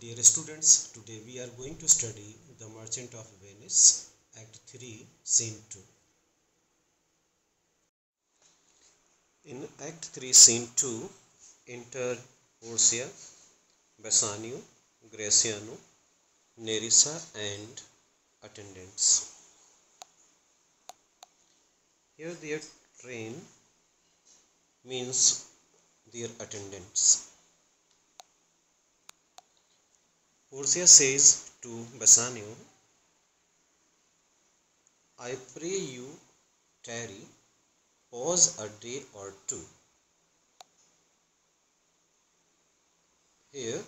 Dear students, today we are going to study The Merchant of Venice, Act 3, Scene 2. In Act 3, Scene 2, enter Portia, Bassanio, Graciano, Nerissa and attendants. Here their train means their attendants. Portia says to Bassanio, I pray you tarry, pause a day or two. Here,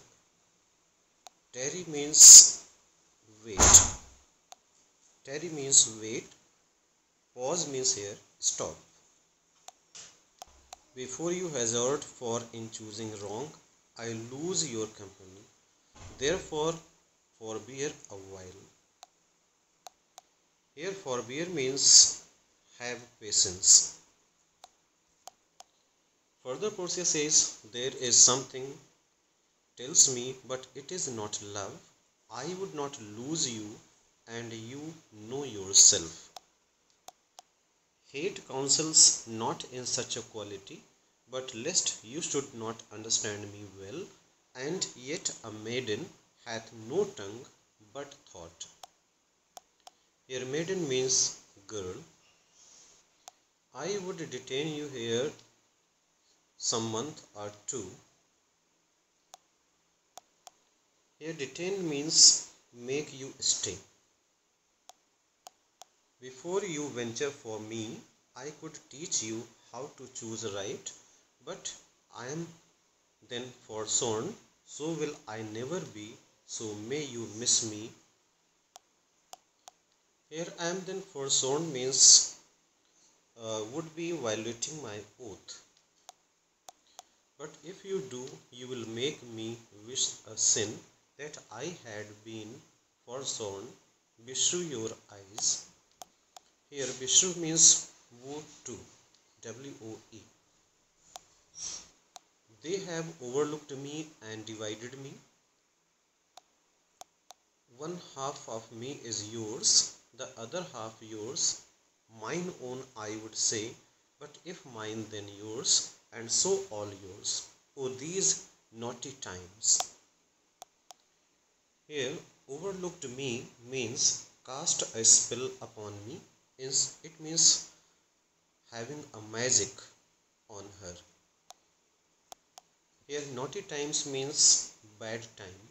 tarry means wait. Tarry means wait. Pause means here stop. Before you hazard for in choosing wrong, I lose your company. Therefore, forbear a while. Here, forbear means have patience. Further, Portia says, there is something tells me, but it is not love. I would not lose you, and you know yourself. Hate counsels not in such a quality, but lest you should not understand me well, and yet a maiden hath no tongue but thought. Here maiden means girl. I would detain you here some month or two. Here detain means make you stay. Before you venture for me, I could teach you how to choose right, but I am then forsworn, so will I never be, so may you miss me. Here I am then forsworn means would be violating my oath. But if you do, you will make me wish a sin that I had been forsworn. Beshrew your eyes. Here beshrew means woe to, W-O-E. They have overlooked me and divided me. One half of me is yours, the other half yours. Mine own I would say, but if mine then yours, and so all yours. Oh, these naughty times. Here, overlooked me means cast a spell upon me. It means having a magic on her. Here, naughty times means bad time.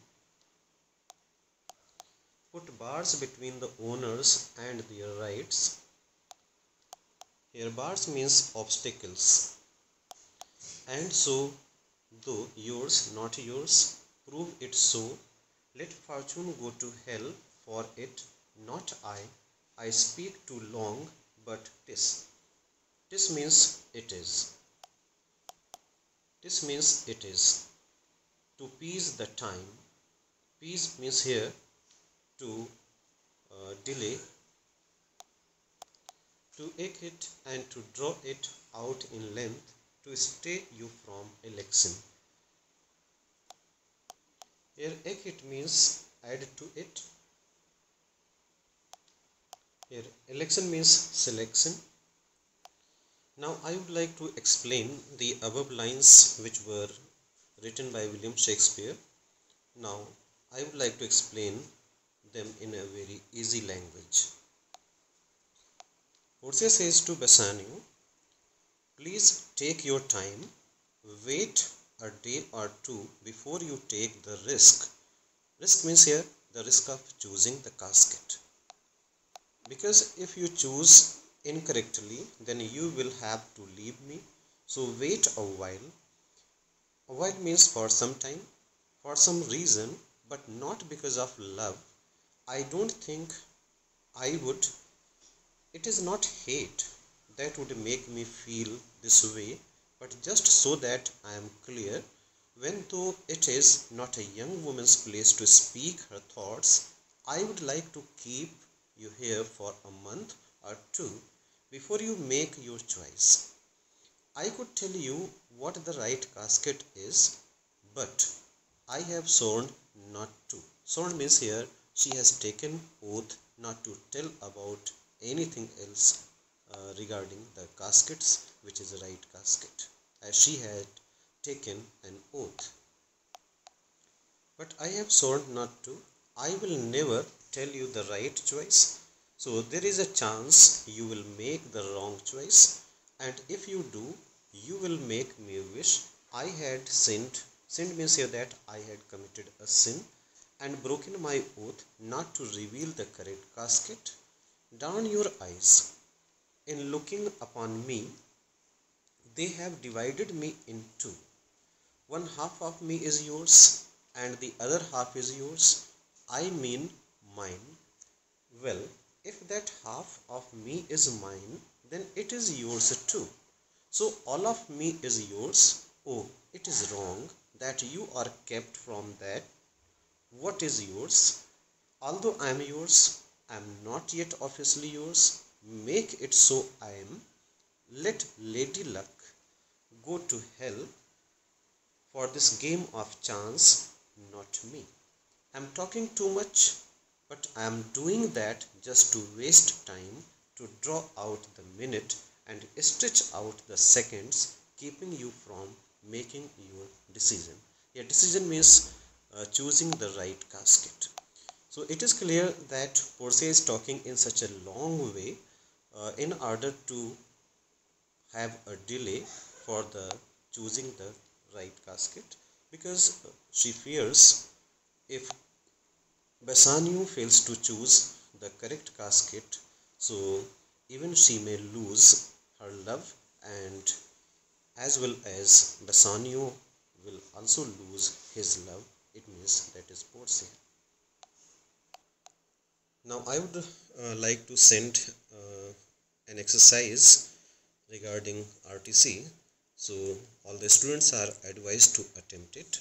Put bars between the owners and their rights. Here, bars means obstacles. And so, though yours, not yours, prove it so. Let fortune go to hell for it, not I. I speak too long, but 'tis. 'Tis means it is. 'Tis means it is. To peace the time. Peace means here to delay. To ache it and to draw it out in length, to stay you from election. Here ache it means add to it. Here election means selection. Now I would like to explain the above lines which were written by William Shakespeare. Now I would like to explain them in a very easy language. Portia says to Bassanio, please take your time, wait a day or two before you take the risk. Risk means here the risk of choosing the casket. Because if you choose incorrectly, then you will have to leave me. So wait a while. A while means for some time, for some reason, but not because of love. I don't think I would. It is not hate that would make me feel this way, but just so that I am clear, when though it is not a young woman's place to speak her thoughts, I would like to keep you here for a month or two before you make your choice. I could tell you what the right casket is, but I have sworn not to. Sworn means here she has taken oath not to tell about anything else regarding the caskets, which is the right casket, as she had taken an oath. But I have sworn not to. I will never tell you the right choice. So there is a chance you will make the wrong choice, and if you do, you will make me wish I had sinned. Sinned means here that I had committed a sin and broken my oath not to reveal the correct casket. Down your eyes. In looking upon me, they have divided me in two. One half of me is yours, and the other half is yours. I mean mine. Well, if that half of me is mine, then it is yours too. So all of me is yours. Oh, it is wrong that you are kept from that. What is yours? Although I am yours, I am not yet officially yours. Make it so I am. Let Lady Luck go to hell for this game of chance, not me. I am talking too much, but I am doing that just to waste time, to draw out the minute and stretch out the seconds, keeping you from making your decision. Yeah, decision means choosing the right casket. So it is clear that Portia is talking in such a long way in order to have a delay for the choosing the right casket, because she fears if Bassanio fails to choose the correct casket, so even she may lose her love, and as well as Bassanio will also lose his love. It means that is Portia. Now I would like to send an exercise regarding RTC. So all the students are advised to attempt it.